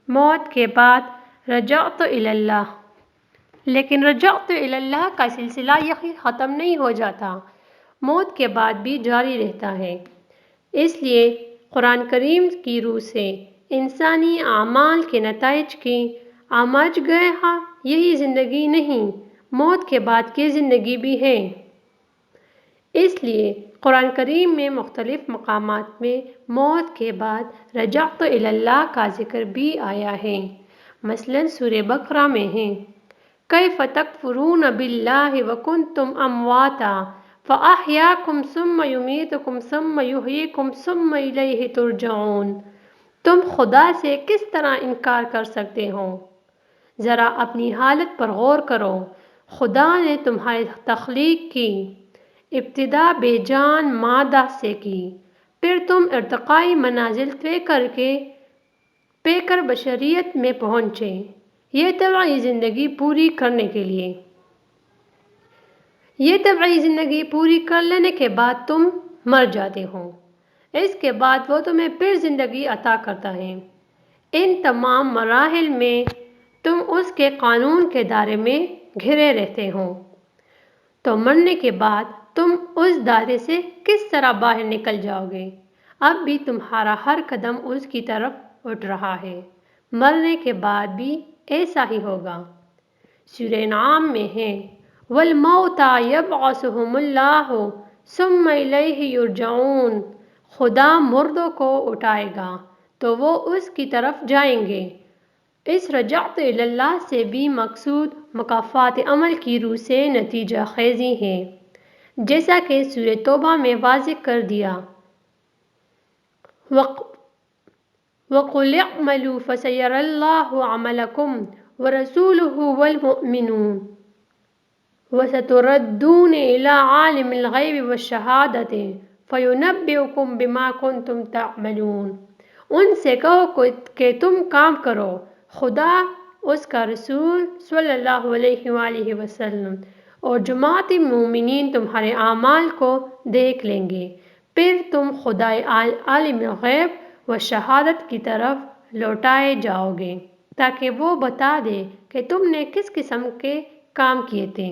موت کے بعد رجعت الی اللہ، لیکن رجعت الی اللہ کا سلسلہ یہی ختم نہیں ہو جاتا، موت کے بعد بھی جاری رہتا ہے۔ اس لیے قرآن کریم کی روح سے انسانی اعمال کے نتائج کی آمج گئے ہاں یہی زندگی نہیں، موت کے بعد کی زندگی بھی ہے۔ اس لیے قرآن کریم میں مختلف مقامات میں موت کے بعد رجعت الی اللہ کا ذکر بھی آیا ہے۔ مثلاً سورہ بقرہ میں ہے کیف تکفرون باللہ وکنتم امواتا فاحیاکم ثم یمیتکم ثم یحییکم ثم الیہ ترجعون۔ تم خدا سے کس طرح انکار کر سکتے ہو؟ ذرا اپنی حالت پر غور کرو۔ خدا نے تمہاری تخلیق کی، ابتدا بے جان مادہ سے کی، پھر تم ارتقائی منازل طے کر بشریت میں پہنچے، یہ طبعی زندگی پوری کرنے کے لیے۔ یہ طبعی زندگی پوری کر لینے کے بعد تم مر جاتے ہو، اس کے بعد وہ تمہیں پھر زندگی عطا کرتا ہے۔ ان تمام مراحل میں تم اس کے قانون کے دائرے میں گھرے رہتے ہو، تو مرنے کے بعد تم اس دائرے سے کس طرح باہر نکل جاؤ گے؟ اب بھی تمہارا ہر قدم اس کی طرف اٹھ رہا ہے، مرنے کے بعد بھی ایسا ہی ہوگا۔ سورہ انعام میں ہے وَالْمَوْتَىٰ يَبْعَثُهُمُ اللَّهُ ثُمَّ إِلَيْهِ يُرْجَعُونَ۔ خدا مردوں کو اٹھائے گا تو وہ اس کی طرف جائیں گے۔ اس رجعت الی اللہ سے بھی مقصود مکافات عمل کی روح سے نتیجہ خیزی ہے، جیسا کہ سورہ توبہ میں واضح کر دیا وَقُلِ اعْمَلُوا فَسَيَرَى اللَّهُ عَمَلَكُمْ وَرَسُولُهُ وَالْمُؤْمِنُونَ وَسَتُرَدُّونَ إِلَىٰ عَالِمِ الْغَیْبِ وَالشَّہَادَةِ فَیُنَبِّئُکُم بِمَا کُنتُم تَعْمَلُونَ۔ ان سے کہو کہ تم کام کرو، خدا، اس کا رسول صلی اللہ علیہ وآلہ وسلم اور جماعت مومنین تمہارے اعمال کو دیکھ لیں گے، پھر تم خدائے عالم غیب و شہادت کی طرف لوٹائے جاؤ گے تاکہ وہ بتا دے کہ تم نے کس قسم کے کام کیے تھے۔